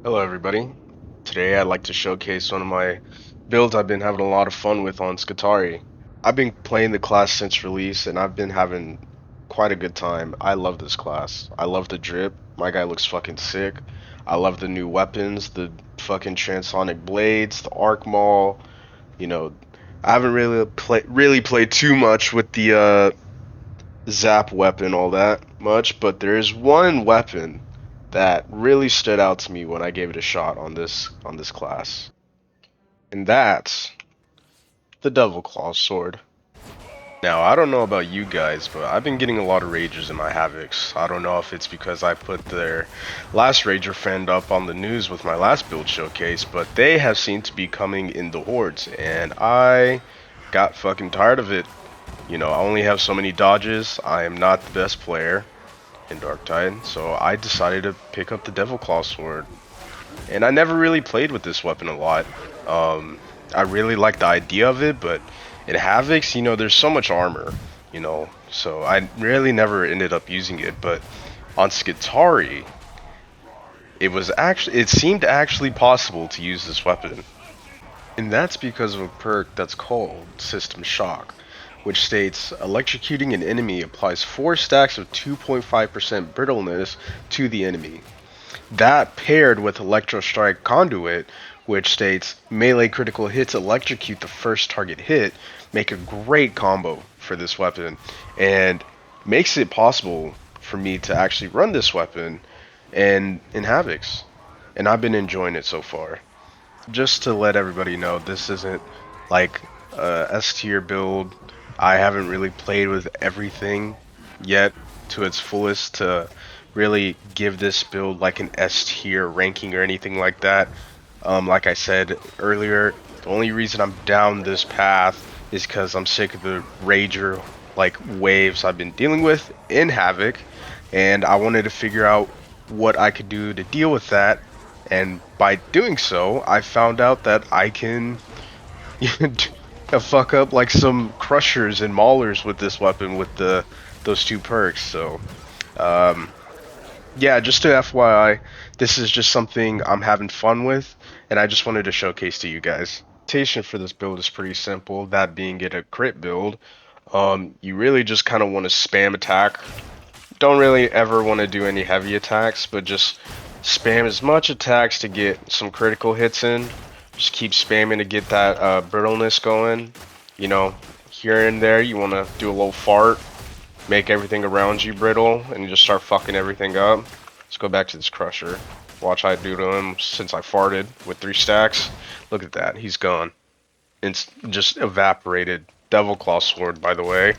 Hello everybody. Today I'd like to showcase one of my builds I've been having a lot of fun with on Skitarii. I've been playing the class since release and I've been having quite a good time. I love this class. I love the drip. My guy looks fucking sick. I love the new weapons, the fucking transonic blades, the arc maul. You know, I haven't really played too much with the zap weapon all that much, but there is one weapon that really stood out to me when I gave it a shot on this class. And that's the Devil Claw sword. Now, I don't know about you guys, but I've been getting a lot of Ragers in my Havocs. I don't know if it's because I put their last Rager friend up on the news with my last build showcase, but they have seemed to be coming in the hordes, and I got fucking tired of it. I only have so many dodges. I am not the best player in Darktide, so I decided to pick up the Devil Claw sword. And I never really played with this weapon a lot. I really like the idea of it, but in Havocs, there's so much armor, so I really never ended up using it. But on Skitarii, it seemed actually possible to use this weapon. And that's because of a perk that's called System Shock, which states electrocuting an enemy applies 4 stacks of 2.5% brittleness to the enemy. That paired with Electro Strike Conduit, which states melee critical hits electrocute the first target hit, make a great combo for this weapon and makes it possible for me to actually run this weapon and in Havocs. And I've been enjoying it so far. Just to let everybody know, this isn't like a S tier build. I haven't really played with everything yet to its fullest to really give this build like an S tier ranking or anything like that. Like I said earlier, the only reason I'm down this path is because I'm sick of the Rager like waves I've been dealing with in Havoc, and I wanted to figure out what I could do to deal with that. And by doing so, I found out that I can fuck up like some crushers and maulers with this weapon with those two perks. So um, yeah, just to FYI, this is just something I'm having fun with, and I just wanted to showcase to you guys. Rotation for this build is pretty simple, that being it a crit build. You really just kind of want to spam attack. Don't really ever want to do any heavy attacks, but just spam as much attacks to get some critical hits in. Just keep spamming to get that brittleness going. You know, here and there you want to do a little fart, make everything around you brittle, and you just start fucking everything up. Let's go back to this crusher. Watch how I do to him since I farted with 3 stacks. Look at that, he's gone. It's just evaporated. Devil Claw sword, by the way.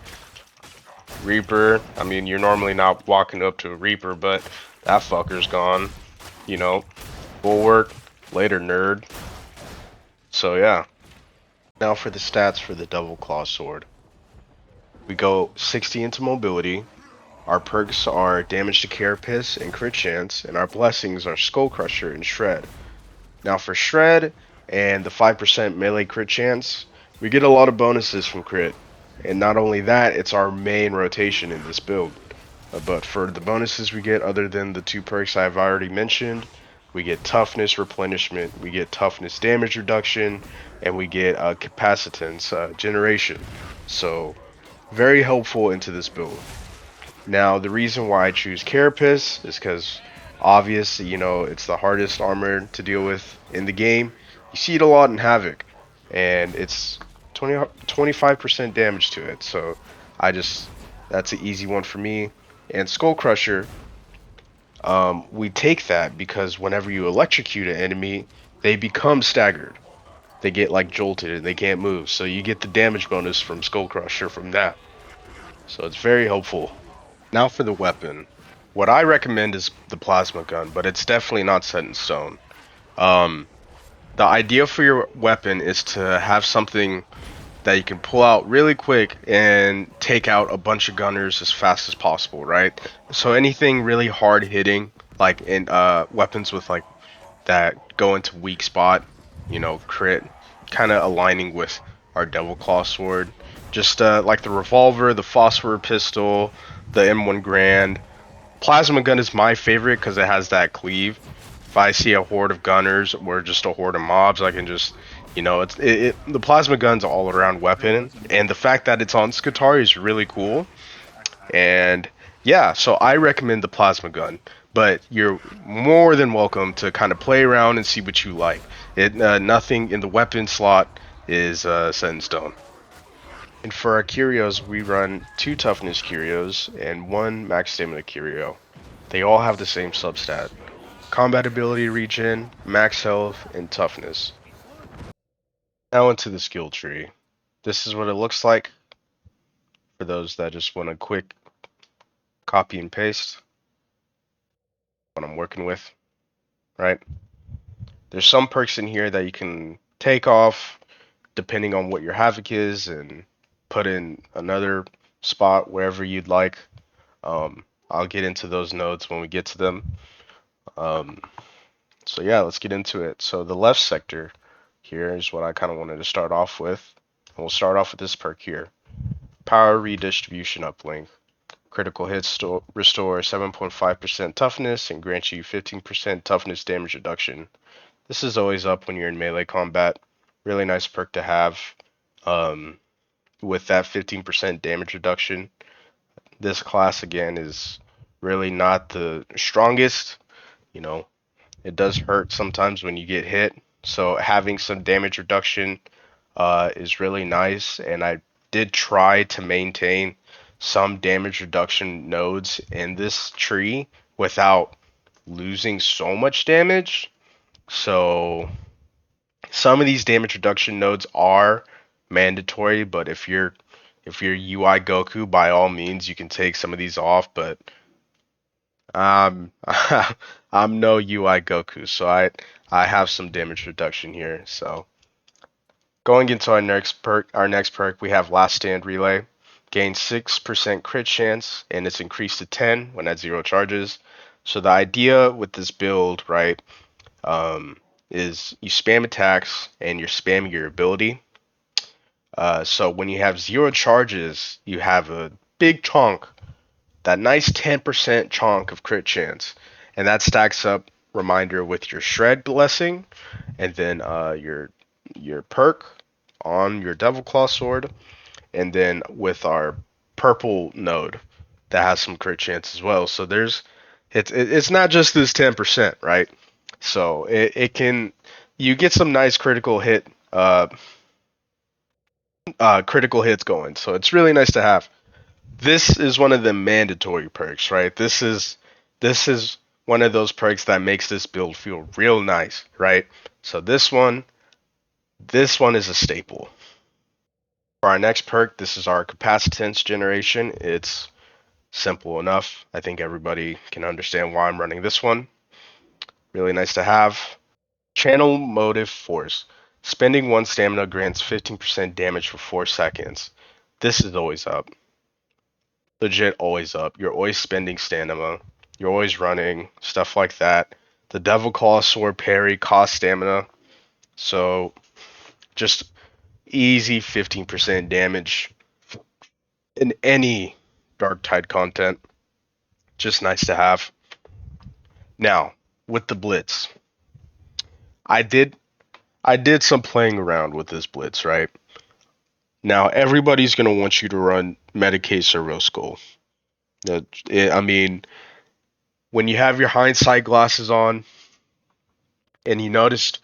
Reaper, I mean, you're normally not walking up to a Reaper, but that fucker's gone. Bulwark, later nerd. So yeah. Now for the stats for the Devil Claw sword. We go 60 into mobility. Our perks are damage to carapace and crit chance, and our blessings are skull crusher and shred. Now for shred and the 5% melee crit chance, we get a lot of bonuses from crit. And not only that, it's our main rotation in this build. But for the bonuses we get, other than the 2 perks I've already mentioned, we get toughness replenishment, we get toughness damage reduction, and we get capacitance generation. So very helpful into this build. Now the reason why I choose Carapace is because obviously, it's the hardest armor to deal with in the game. You see it a lot in Havoc, and it's 25% damage to it, so that's an easy one for me. And Skull Crusher, we take that because whenever you electrocute an enemy, they become staggered. They get like jolted and they can't move, so you get the damage bonus from Skull Crusher from that. So it's very helpful. Now for the weapon. What I recommend is the plasma gun, but it's definitely not set in stone. Um, the idea for your weapon is to have something that you can pull out really quick and take out a bunch of gunners as fast as possible, right? So anything really hard hitting, like in weapons with like that go into weak spot, crit, kind of aligning with our Devil Claw sword. Just like the revolver, the phosphor pistol, the M1 Grand. Plasma gun is my favorite because it has that cleave. If I see a horde of gunners or just a horde of mobs, I can just, the plasma gun's all around weapon, and the fact that it's on Skitarii is really cool. And yeah, so I recommend the plasma gun, but you're more than welcome to kind of play around and see what you like. Nothing in the weapon slot is set in stone. And for our curios, we run 2 toughness curios and 1 max stamina curio. They all have the same substat: combat ability regen, max health, and toughness. Now into the skill tree. This is what it looks like for those that just want a quick copy and paste what I'm working with, right? There's some perks in here that you can take off depending on what your havoc is and put in another spot wherever you'd like. I'll get into those nodes when we get to them. So yeah, let's get into it. So the left sector here is what I kind of wanted to start off with. We'll start off with this perk here. Power Redistribution Uplink. Critical hits restore 7.5% toughness and grant you 15% toughness damage reduction. This is always up when you're in melee combat. Really nice perk to have. With that 15% damage reduction. This class again is really not the strongest. You know, it does hurt sometimes when you get hit. So having some damage reduction is really nice. And I did try to maintain some damage reduction nodes in this tree without losing so much damage. So some of these damage reduction nodes are mandatory, but if you're UI Goku, by all means you can take some of these off, but I'm no UI Goku, so I have some damage reduction here. So going into our next perk, we have Last Stand Relay. Gain 6% crit chance, and it's increased to 10 when at 0 charges. So the idea with this build, right, is you spam attacks and you're spamming your ability. So when you have 0 charges, you have a big chunk, that nice 10% chunk of crit chance, and that stacks up. Reminder with your Shred Blessing, and then your perk on your Devil Claw sword, and then with our purple node that has some crit chance as well. So it's not just this 10%, right? So it can, you get some nice critical hits going. So it's really nice to have. This is one of the mandatory perks, right? This is one of those perks that makes this build feel real nice, right? So this one is a staple. For our next perk, this is our capacitance generation. It's simple enough. I think everybody can understand why I'm running this one. Really nice to have. Channel Motive Force. Spending 1 stamina grants 15% damage for 4 seconds. This is always up. Legit always up. You're always spending stamina. You're always running. Stuff like that. The Devil Claw Sword parry costs stamina. So just easy 15% damage in any Darktide content. Just nice to have. Now, with the Blitz. I did some playing around with this Blitz, right? Now, everybody's going to want you to run Medicaid or Rose Skull. I mean, when you have your hindsight glasses on and you noticed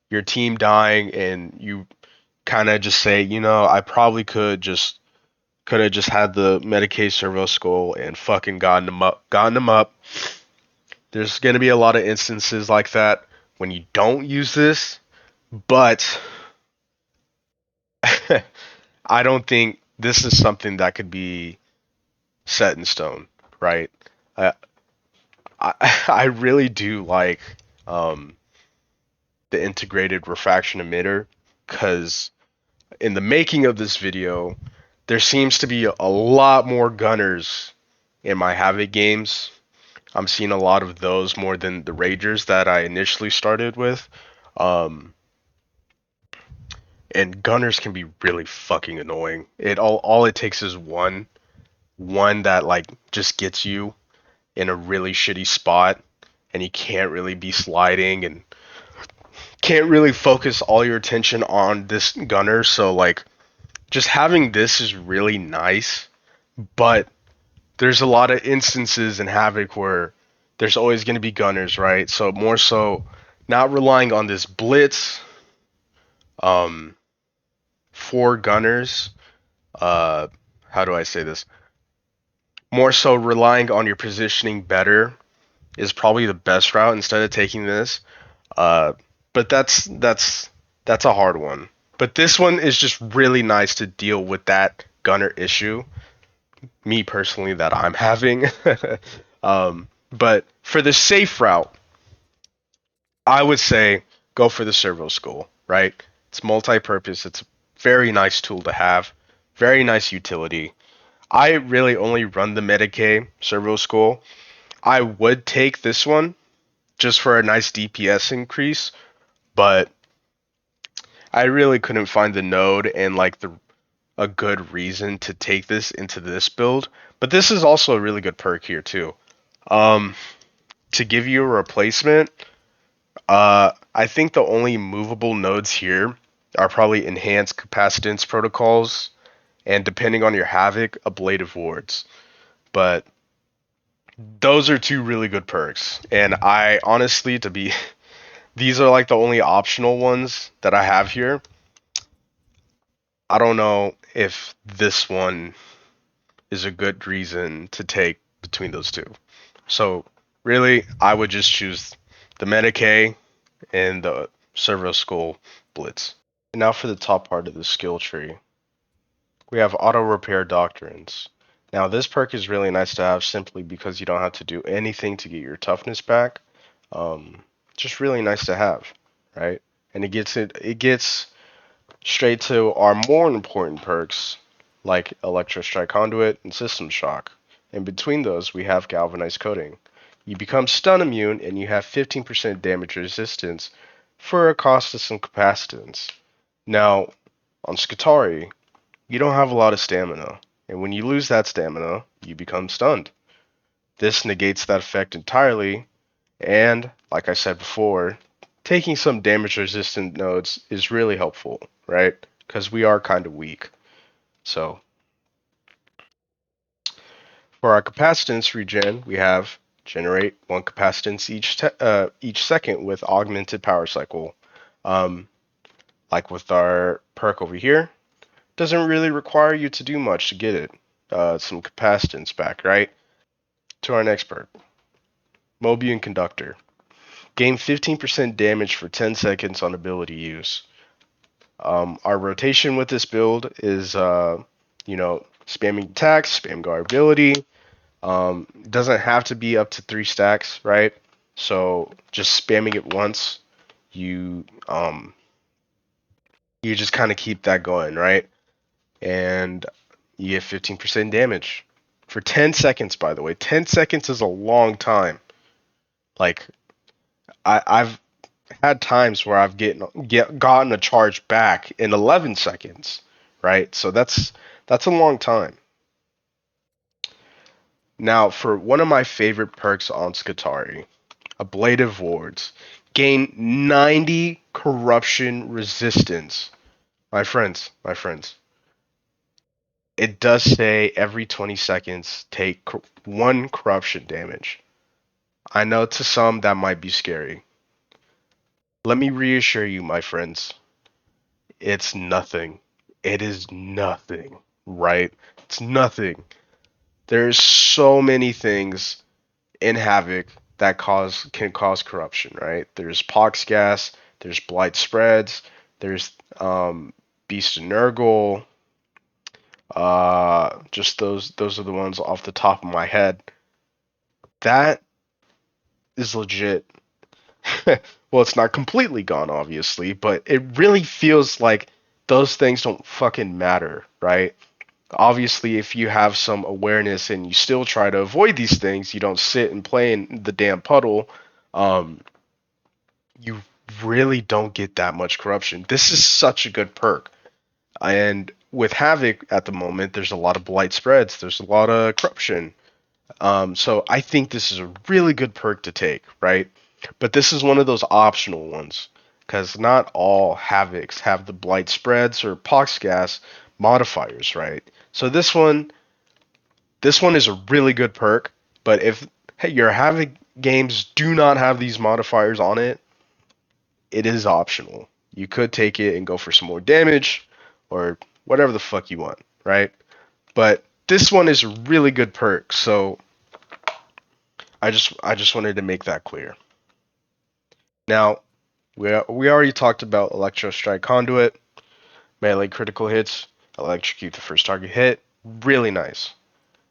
your team dying and you kind of just say, I probably could have just had the Medicaid Servo Skull and fucking gotten them up. There's going to be a lot of instances like that when you don't use this, but I don't think this is something that could be set in stone, right? I I really do like the integrated refraction emitter, because in the making of this video, there seems to be a lot more gunners in my Havoc games. I'm seeing a lot of those more than the Ragers that I initially started with. Um, and gunners can be really fucking annoying. All it takes is one that like just gets you in a really shitty spot, and you can't really be sliding and can't really focus all your attention on this gunner. So like just having this is really nice, but there's a lot of instances in Havoc where there's always going to be gunners, right? So more so not relying on this blitz um for gunners. uh how do I say this? More so relying on your positioning better is probably the best route instead of taking this. Uh, but that's a hard one. But this one is just really nice to deal with that gunner issue. Me personally, that I'm having. But for the safe route, I would say go for the servo skull. Right? It's multi-purpose. It's a very nice tool to have. Very nice utility. I really only run the Medicae servo skull. I would take this one just for a nice DPS increase, but I really couldn't find the node and like the a good reason to take this into this build. But this is also a really good perk here too. Um, to give you a replacement, I think the only movable nodes here are probably enhanced capacitance protocols and depending on your havoc, ablative wards. But those are two really good perks. And I honestly, to be, these are like the only optional ones that I have here. I don't know if this one is a good reason to take between those two. So really, I would just choose the Medicae and the Servo Skull Blitz. And now for the top part of the skill tree, we have Auto Repair Doctrines. Now this perk is really nice to have simply because you don't have to do anything to get your toughness back. Just really nice to have, right? And it gets straight to our more important perks like Electrostrike Conduit and System Shock. In between those, we have Galvanized Coating. You become stun immune and you have 15% damage resistance for a cost of some capacitance. Now, on Skitarii, you don't have a lot of stamina, and when you lose that stamina, you become stunned. This negates that effect entirely, and, like I said before, taking some damage resistant nodes is really helpful, right? Because we are kind of weak. So, for our capacitance regen, we have generate one capacitance each second with augmented power cycle. Um, like with our perk over here, doesn't really require you to do much to get it. Some capacitance back, right? To our next perk, Mobian Conductor. Gain 15% damage for 10 seconds on ability use. Our rotation with this build is, spamming attacks, spam guard ability. Doesn't have to be up to 3 stacks, right? So just spamming it once, you you just kind of keep that going, right? And you get 15% damage for 10 seconds. By the way, 10 seconds is a long time. Like I've had times where I've gotten a charge back in 11 seconds, right? So that's a long time. Now, for one of my favorite perks on Skitarii, Ablative Wards, gain 90 corruption resistance. My friends, it does say every 20 seconds take one corruption damage. I know to some that might be scary. Let me reassure you, my friends, it's nothing. It is nothing, right? It's nothing. There's so many things in Havoc that can cause corruption, right? There's Pox Gas, there's Blight Spreads, there's Beast and Nurgle. Just those are the ones off the top of my head. That is legit. Well, it's not completely gone, obviously, but it really feels like those things don't fucking matter, right? Obviously, if you have some awareness and you still try to avoid these things, you don't sit and play in the damn puddle, um, you really don't get that much corruption. This is such a good perk. And with Havoc at the moment, there's a lot of blight spreads, there's a lot of corruption. So I think this is a really good perk to take, right? But this is one of those optional ones because not all Havocs have the Blight Spreads or Pox Gas modifiers, right? So this one is a really good perk, but if hey, your Havoc games do not have these modifiers on it, it is optional. You could take it and go for some more damage or whatever the fuck you want, right? But this one is a really good perk, so I just wanted to make that clear. Now, we already talked about Electro Strike Conduit, melee critical hits, electrocute the first target hit, really nice.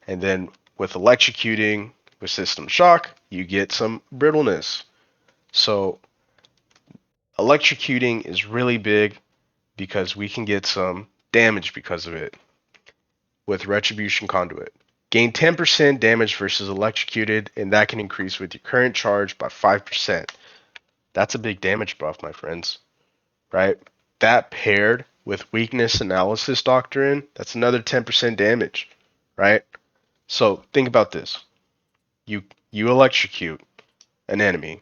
And then with electrocuting with System Shock, you get some brittleness. So electrocuting is really big because we can get some damage because of it with Retribution Conduit. Gain 10% damage versus electrocuted, and that can increase with your current charge by 5%. That's a big damage buff, my friends, right? That paired with Weakness Analysis Doctrine, that's another 10% damage, right? So think about this. You you electrocute an enemy,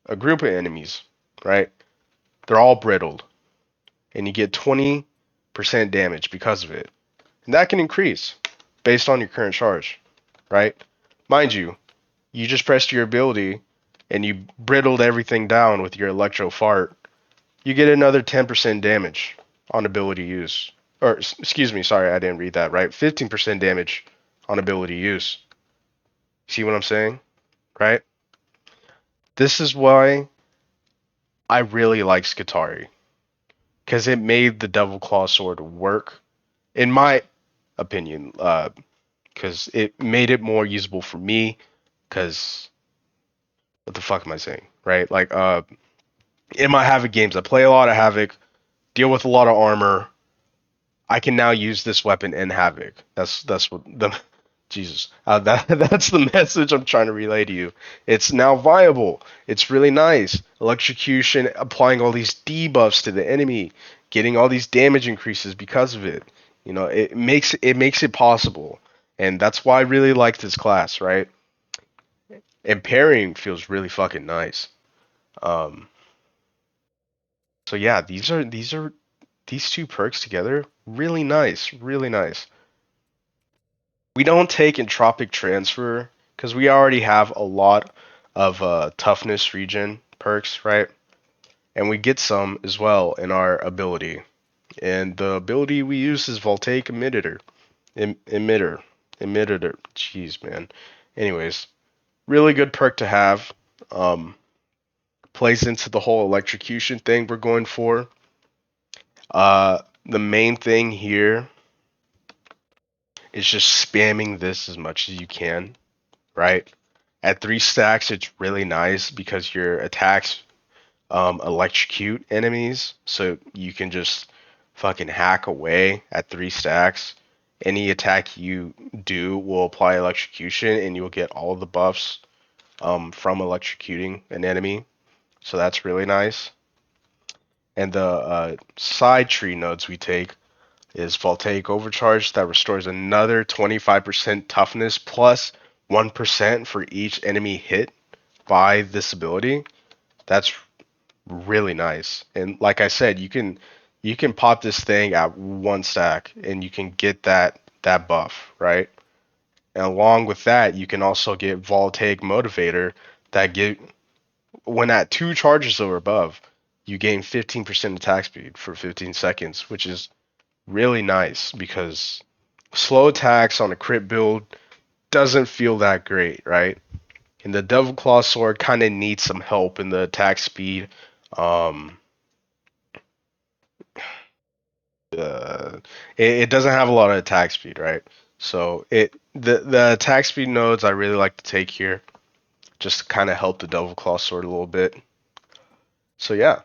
a group of enemies, right? They're all brittled, and you get 20% damage because of it. And that can increase based on your current charge, right? Mind you, you just pressed your ability and you brittled everything down with your electro fart. You get another 10% damage on ability use. Or, excuse me, sorry, I didn't read that right. 15% damage on ability use. See what I'm saying? Right? This is why I really like Skitarii. Because it made the Devil Claw sword work, in my opinion. Because it made it more usable for me. Because, what the fuck am I saying? Right? Like, in my Havoc games, I play a lot of Havoc, deal with a lot of armor. I can now use this weapon in Havoc. That's what the Jesus. That's the message I'm trying to relay to you. It's now viable. It's really nice. Electrocution, applying all these debuffs to the enemy, getting all these damage increases because of it. You know, it makes it possible, and that's why I really like this class, right? And pairing feels really fucking nice. Um, so yeah, these two perks together, really nice, really nice. We don't take entropic transfer because we already have a lot of toughness region perks, right? And we get some as well in our ability. And the ability we use is Voltaic Emitter. Emitter. Emitter. Jeez, man. Anyways, really good perk to have. Um, Plays into the whole electrocution thing we're going for. The main thing here is just spamming this as much as you can, right? At 3 stacks, it's really nice because your attacks electrocute enemies, so you can just fucking hack away at 3 stacks. Any attack you do will apply electrocution, and you'll get all of the buffs from electrocuting an enemy. So that's really nice. And the side tree nodes we take is Voltaic Overcharge that restores another 25% toughness plus 1% for each enemy hit by this ability. That's really nice. And like I said, you can pop this thing at 1 stack and you can get that buff, right? And along with that, you can also get Voltaic Motivator that get when at 2 charges or above, you gain 15% attack speed for 15 seconds, which is really nice because slow attacks on a crit build doesn't feel that great, right? And the Devil Claw sword kind of needs some help in the attack speed. Um, it doesn't have a lot of attack speed, right? So the attack speed nodes I really like to take here, just to kind of help the Devil Claw sword a little bit. So yeah,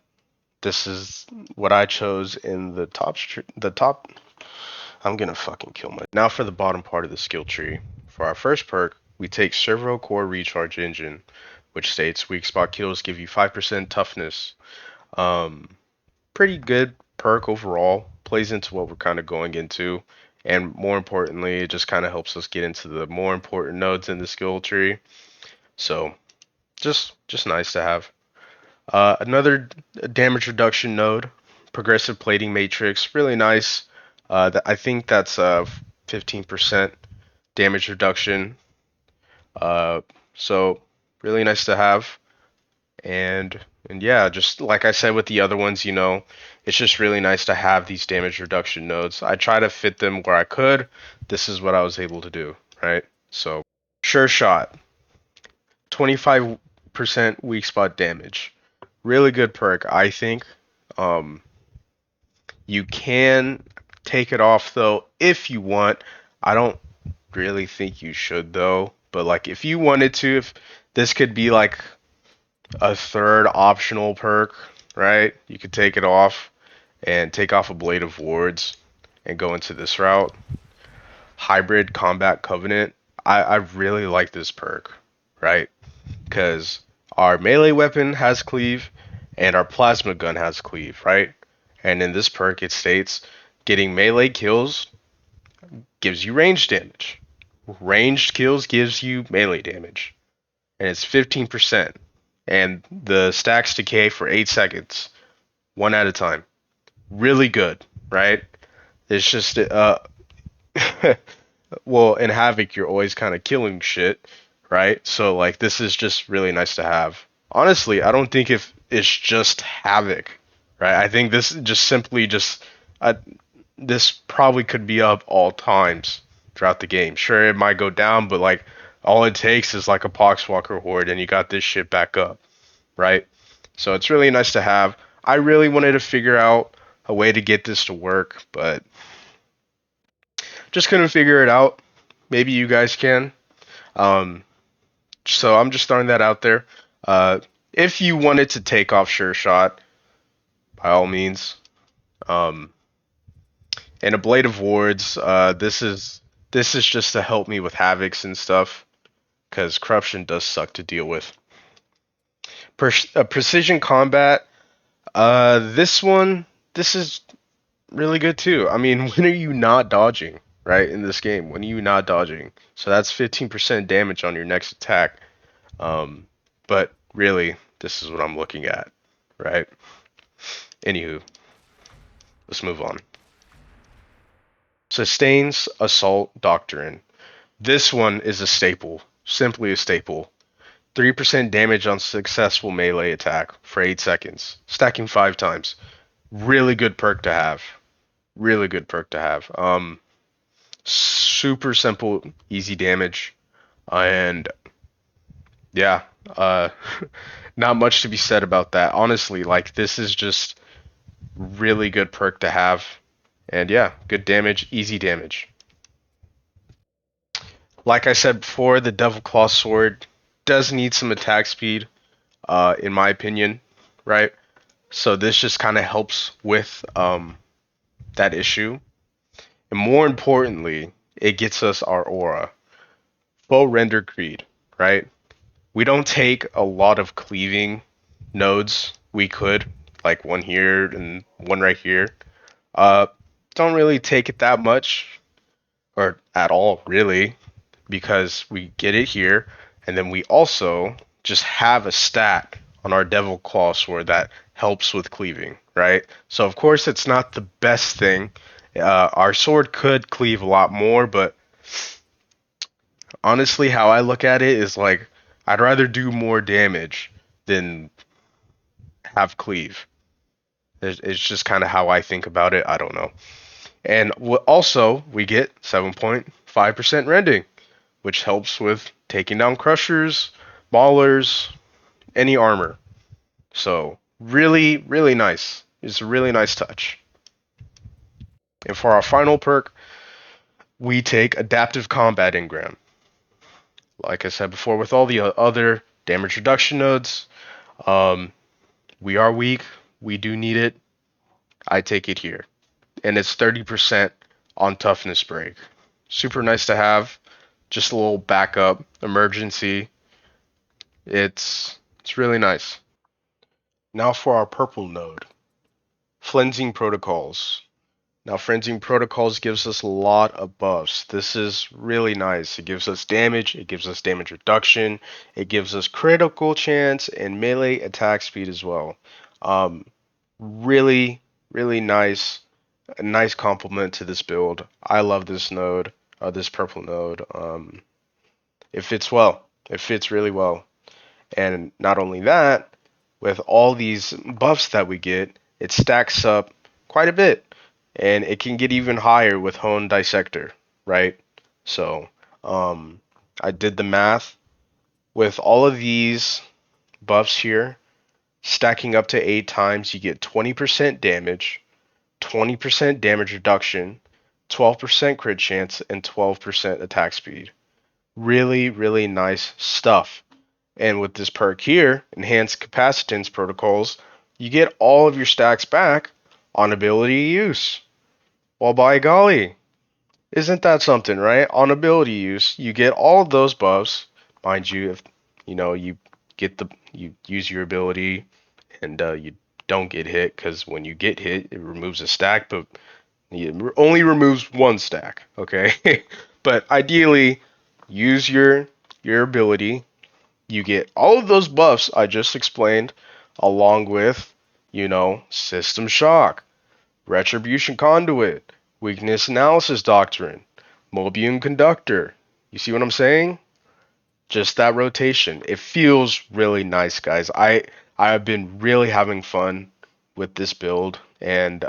this is what I chose in the top. I'm gonna fucking kill my. Now for the bottom part of the skill tree. For our first perk, we take Servo Core Recharge Engine, which states weak spot kills give you 5% toughness. Um, Pretty good perk overall. Plays into what we're kind of going into. and more importantly, it just kind of helps us get into the more important nodes in the skill tree. So just nice to have. Another damage reduction node, progressive plating matrix, really nice. I think that's 15% damage reduction. Uh, so really nice to have. And and yeah, just like I said with the other ones, it's just really nice to have these damage reduction nodes. I try to fit them where I could. This is what I was able to do, right? So sure shot, 25% weak spot damage. Really good perk, I think. Um, you can take it off though if you want. I don't really think you should though, but like if you wanted to, if this could be like a third optional perk, right? You could take it off and take off a Blade of Wards and go into this route. Hybrid Combat Covenant. I really like this perk, right? Because our melee weapon has cleave and our plasma gun has cleave, right? And in this perk, it states getting melee kills gives you range damage. Ranged kills gives you melee damage. And it's 15%. And the stacks decay for 8 seconds, one at a time. Really good, right? It's just, well, in Havoc, you're always kind of killing shit, right? So, like, this is just really nice to have. Honestly, I don't think if it's just Havoc, right? I think this just simply just, this probably could be up all times throughout the game. Sure, it might go down, but like, all it takes is like a Poxwalker horde, and you got this shit back up, right? So it's really nice to have. I really wanted to figure out a way to get this to work, but just couldn't figure it out. Maybe you guys can. Um, so I'm just throwing that out there. If you wanted to take off Sure Shot, by all means. Um, and a Blade of Wards. This is just to help me with Havocs and stuff, because corruption does suck to deal with. Precision combat. This is really good too. I mean, when are you not dodging, right, in this game? When are you not dodging? So that's 15% damage on your next attack. Um, but really, this is what I'm looking at, right? Anywho, let's move on. Sustains Assault Doctrine. This one is a staple, simply a staple. 3% damage on successful melee attack for 8 seconds, stacking 5 times. Really good perk to have. Really good perk to have. Super simple, easy damage, and yeah, not much to be said about that. Honestly, like this is just really good perk to have, and yeah, good damage, easy damage. Like I said before, the Devil Claw sword does need some attack speed, in my opinion, right? So this just kind of helps with that issue. And more importantly, it gets us our aura. Full render creed, right? We don't take a lot of cleaving nodes. We could, like one here and one right here. Uh, don't really take it that much, or at all, really, because we get it here, and then we also just have a stat on our Devil Claw sword that helps with cleaving, right? So of course it's not the best thing. Our sword could cleave a lot more, but honestly, how I look at it is like I'd rather do more damage than have cleave. It's just kind of how I think about it. I don't know. And also, we get 7.5% rending, which helps with taking down crushers, maulers, any armor. So, really, really nice. It's a really nice touch. And for our final perk, we take Adaptive Combat Engram. Like I said before, with all the other damage reduction nodes, um, we are weak. We do need it. I take it here. And it's 30% on toughness break. Super nice to have. Just a little backup, emergency. It's really nice. Now for our purple node. Flensing Protocols. Now, Frenzying Protocols gives us a lot of buffs. This is really nice. It gives us damage, it gives us damage reduction, it gives us critical chance and melee attack speed as well. Um, really, really nice, a nice complement to this build. I love this node, this purple node. It fits well. It fits really well. And not only that, with all these buffs that we get, it stacks up quite a bit. And it can get even higher with Hone Dissector, right? So, I did the math. With all of these buffs here, stacking up to 8 times, you get 20% damage, 20% damage reduction, 12% crit chance, and 12% attack speed. Really, really nice stuff. And with this perk here, Enhanced Capacitance Protocols, you get all of your stacks back on ability use. Well, by golly, isn't that something, right? On ability use, you get all of those buffs. Mind you, if you get you use your ability and you don't get hit, because when you get hit, it removes a stack, but it only removes one stack. Okay, but ideally, use your ability. You get all of those buffs I just explained, along with, System Shock, Retribution Conduit, Weakness Analysis Doctrine, Mobium Conductor. You see what I'm saying? Just that rotation. It feels really nice, guys. I've been really having fun with this build, and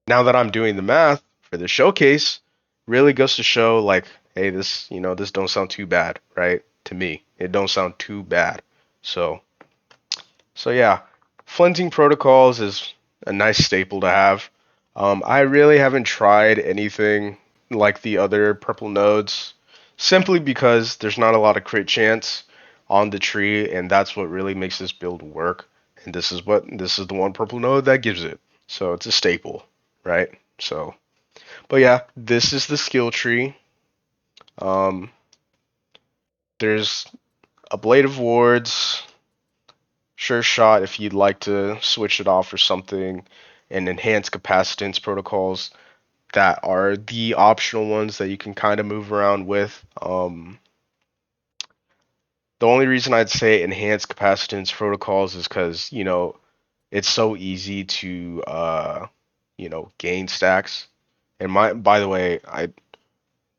now that I'm doing the math for the showcase, really goes to show like, hey, this don't sound too bad, right? To me, it don't sound too bad. So, so yeah, Flinting Protocols is a nice staple to have. I really haven't tried anything like the other purple nodes, simply because there's not a lot of crit chance on the tree, and that's what really makes this build work. And this is the one purple node that gives it. So it's a staple, right? So, but yeah, this is the skill tree. Um, there's a Blade of Wards, Sure Shot if you'd like to switch it off for something, and Enhanced Capacitance Protocols that are the optional ones that you can kind of move around with. The only reason I'd say Enhanced Capacitance Protocols is because, it's so easy to, gain stacks. And by the way, I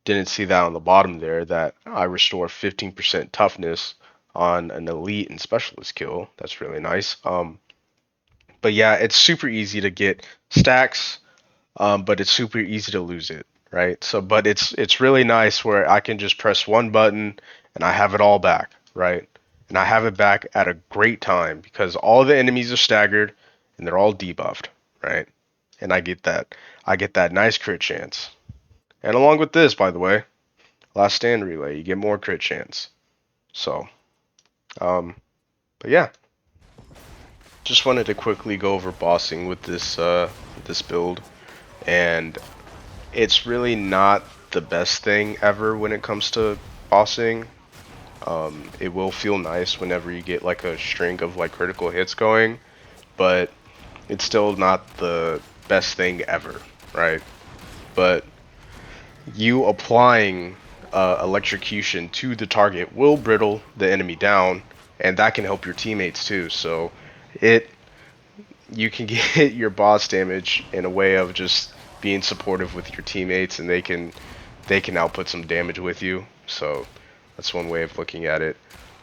didn't see that on the bottom there, that I restore 15% toughness on an elite and specialist kill. That's really nice. But yeah, it's super easy to get stacks, but it's super easy to lose it, right? So, but it's really nice where I can just press one button and I have it all back, right? And I have it back at a great time because all the enemies are staggered and they're all debuffed, right? And I get that nice crit chance. And along with this, by the way, last stand relay, you get more crit chance. So, um, but yeah, just wanted to quickly go over bossing with this build, and it's really not the best thing ever when it comes to bossing. It will feel nice whenever you get like a string of like critical hits going, but it's still not the best thing ever, right? But you applying electrocution to the target will brittle the enemy down, and that can help your teammates too. So it you can get your boss damage in a way of just being supportive with your teammates, and they can output some damage with you. So that's one way of looking at it.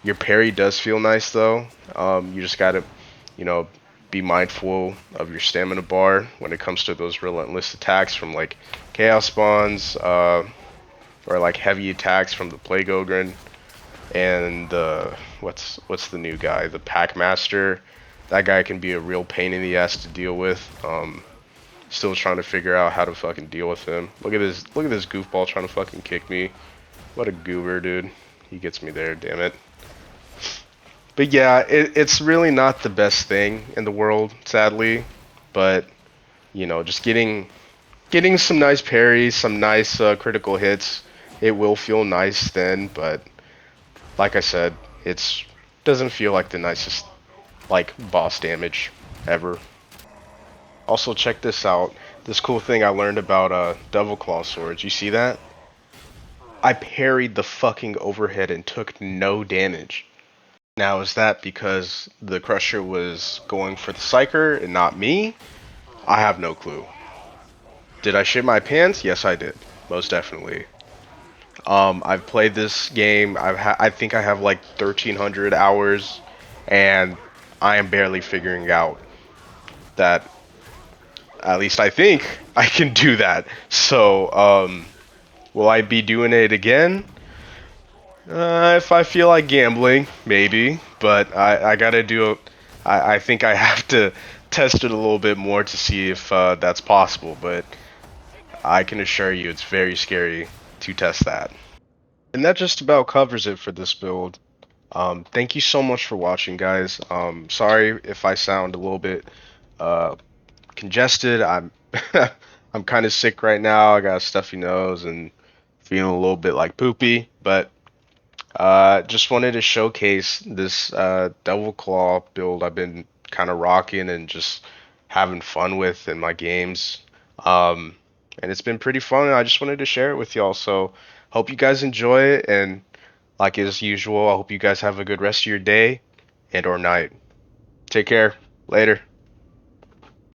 Your parry does feel nice though. You just gotta, you know, be mindful of your stamina bar when it comes to those relentless attacks from like chaos spawns, or like heavy attacks from the Plague Ogre, and what's the new guy, the Pack Master. That guy can be a real pain in the ass to deal with. Still trying to figure out how to fucking deal with him. Look at this goofball trying to fucking kick me. What a goober, dude. He gets me there, damn it. But yeah, it's really not the best thing in the world, sadly. But just getting some nice parries, some nice critical hits, it will feel nice then. But like I said, it's doesn't feel like the nicest like boss damage ever. Also, check this out. This cool thing I learned about Devil Claw swords. You see that? I parried the fucking overhead and took no damage. Now, is that because the Crusher was going for the Psyker and not me? I have no clue. Did I shit my pants? Yes, I did. Most definitely. I've played this game. I think I have like 1,300 hours, and I am barely figuring out that. At least I think I can do that. So, will I be doing it again? If I feel like gambling, maybe. But I gotta do it. I think I have to test it a little bit more to see if that's possible. But I can assure you it's very scary to test that. And that just about covers it for this build. Thank you so much for watching, guys. Sorry if I sound a little bit uh, congested. I'm I'm kind of sick right now. I got a stuffy nose and feeling a little bit like poopy, but just wanted to showcase this Devil Claw build I've been kind of rocking and just having fun with in my games. Um, and it's been pretty fun. I just wanted to share it with y'all. So hope you guys enjoy it. And like as usual, I hope you guys have a good rest of your day and or night. Take care. Later.